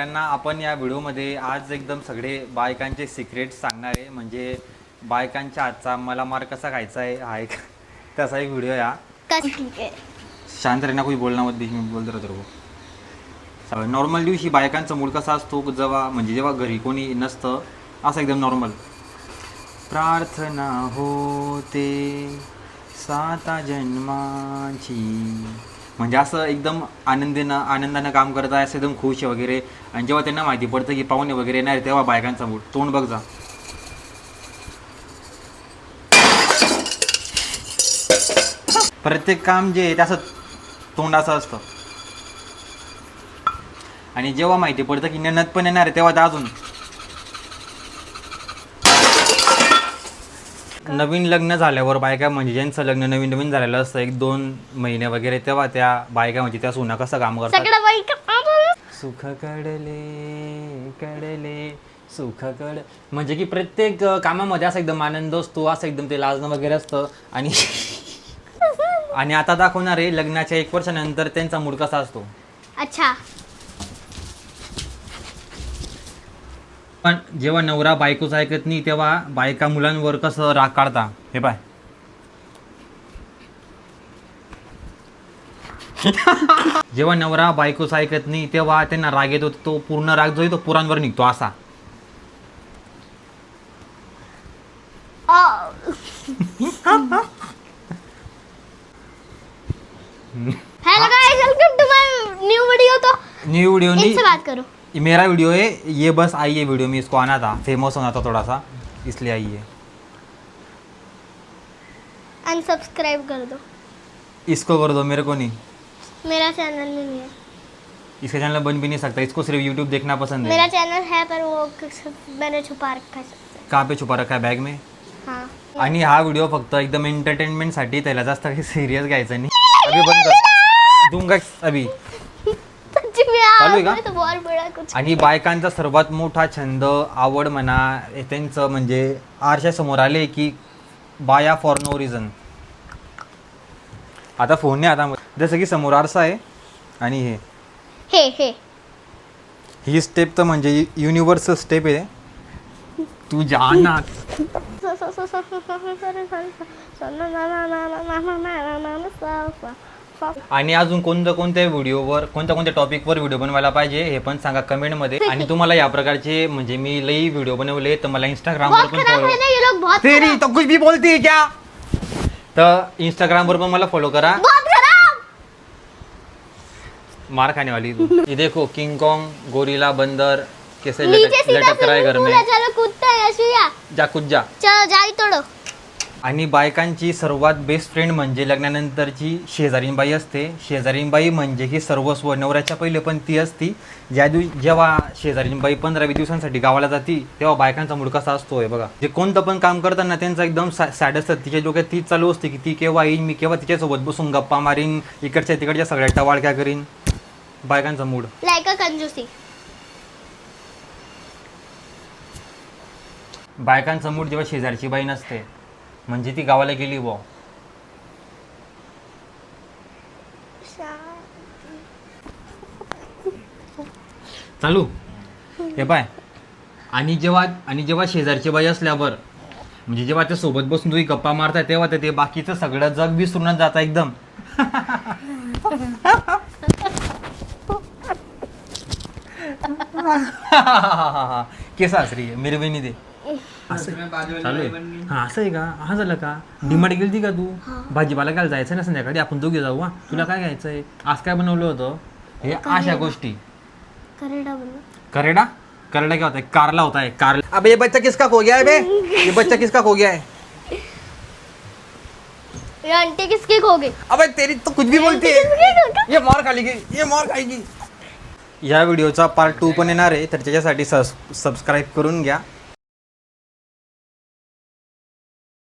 त्यांना आपण या व्हिडिओमध्ये आज एकदम सगळे बायकांचे सिक्रेट सांगणार आहे. म्हणजे बायकांच्या हातचा मला मार कसा खायचा आहे हा एक तसा एक व्हिडिओ या. शांत रहना, कोई बोलना मत, बीच में बोलते राहतो. नॉर्मल दिवशी बायकांचा मूड कसा असतो जेव्हा घरी कोणी नसतं असं एकदम नॉर्मल. प्रार्थना होते 7 जन्माची, म्हणजे असं एकदम आनंदानं काम करत आहे, असं एकदम खुश आहे वगैरे. आणि जेव्हा त्यांना माहिती पडतं की पाहुणे वगैरे येणार आहे तेव्हा बायकांचा मूड तोंड बघ जा. प्रत्येक काम जे आहे ते असं तोंडाचं असतं. आणि जेव्हा माहिती पडतं की ननद पण येणार आहे तेव्हा तर अजून. नवीन लग्न झाल्यावर बायका, म्हणजे ज्यांचं लग्न नवीन नवीन झालेलं असतं 1-2 महिने वगैरे, तेव्हा त्या बायका म्हणजे त्या सुना कसं काम करतात. सुख कडले सुख कड, म्हणजे की प्रत्येक कामामध्ये असं एकदम आनंद असतो, असं एकदम ते लाजणं वगैरे असतं. आणि आणि आता दाखवणार आहे लग्नाच्या 1 वर्षानंतर त्यांचा मूड कसा असतो. अच्छा. पण जेव्हा नवरा बायकोच ऐकत नाही तेव्हा बायका मुलांवर कसं राग काढता हे पाय. जेव्हा नवरा बायकोच ऐकत नाही तेव्हा त्यांना राग येतो, तो पूर्ण राग जो आहे तो पुरांवर निघतो असा. Hello guys, welcome to my new video. तो न्यू वीडियो नहीं, इनसे बात करो. मेरा वीडियो है ये, बस आई है वीडियो में. इसको आना था, फेमस होना था थोड़ा सा, इसलिए आई है. अनसब्सक्राइब कर दो. इसको कर दो, मेरे को नहीं. मेरा चैनल नहीं है. इसका चैनल बन भी नहीं सकता, इसको सिर्फ यूट्यूब देखना पसंद है. मेरा चैनल है पर वो मैंने छुपा रखा है. कहाँ पे छुपा रखा है? बैग में. हाँ. आणि हा व्हिडिओ फक्त एकदम एंटरटेनमेंट साठी, त्याला जास्त काही सिरियस घ्यायचं नाही. अभी बंद कर दूंगा अभी. चालू आहे का? तो बहुत बड़ा कुछ. आणि बायकांचा सर्वात मोठा छंद, आवड म्हणा, त्यांचं म्हणजे आरशा समोर आले की बाया फॉर नो रिझन. आता फोन नाही, आता जसं की समोर आरसा आहे आणि हे ही स्टेप तर म्हणजे युनिव्हर्सल स्टेप आहे. तू जाना. आणि अजून कोणत्या व्हिडिओवर, कोणत्या टॉपिकवर व्हिडिओ बनवायला पाहिजे हे पण सांगा कमेंटमध्ये. आणि तुम्हाला या प्रकारचे म्हणजे मी लई व्हिडिओ बनवले तर मला इंस्टाग्रामवर पण फॉलो. तेरी तो कुछ भी बोलती है क्या? तर इंस्टाग्रामवर पण मला फॉलो करा. मार खाने वाली तू. ये देखो किंग कॉन्ग गोरिल्ला बंदर कैसे लटक रहा है घर में. चलो कूदता है असूया. जा कुछ जा. चलो जाई तोडो. आणि बायकांची सर्वात बेस्ट फ्रेंड म्हणजे लग्नानंतरची शेजारीनबाई असते. शेजारीनबाई म्हणजे ही सर्वस्व. नवऱ्याच्या पहिले पण ती असती. जेव्हा शेजारीनबाई 15-20 दिवसांसाठी गावाला जाती तेव्हा बायकांचा मूड कसा असतोय बघा. जे कोणतं पण काम करताना त्यांचा एकदम सॅड असतं. तिच्या डोक्यात तीच चालू असते की ती केव्हा येईन, मी केव्हा तिच्यासोबत बसून गप्पा मारीन, इकडच्या तिकडच्या सगळ्या टवाळक्या करीन. बायकांचा मूड लाईक अ कंजूसी. बायकांचा मूड जेव्हा शेजारची बाई नसते, म्हणजे ती गावाला गेली बुवा. चालू हे पाय. आणि जेव्हा शेजारची बाई असल्यावर, म्हणजे जेव्हा त्या सोबत बसून तुम्ही गप्पा मारताय तेव्हा ते बाकीचं सगळं जग विसरूनच जाता एकदम. केस हसरी आहे मेरी बहिणी ते. चालू आहे. हा असं आहे का? हा झालं का? डिमांड गेलती का तू? भाजीपाला घ्यायला जायचं ना संध्याकाळी, आपण दोघे जाऊ. तुला काय घ्यायचंय? आज काय बनवलं होतं? हे अशा गोष्टी. करेडा क्या होता है? कारला होता है कारला. अबे ये बच्चा किसका खो गया है बे? ये बच्चा किसका खो गया है? ये आंटी किसकी खो गई? अबे तेरी तो कुछ भी बोलती है. ये मार खाएगी. या व्हिडिओचा पार्ट 2 पण येणार आहे, तर त्याच्यासाठी सबस्क्राईब करून घ्या.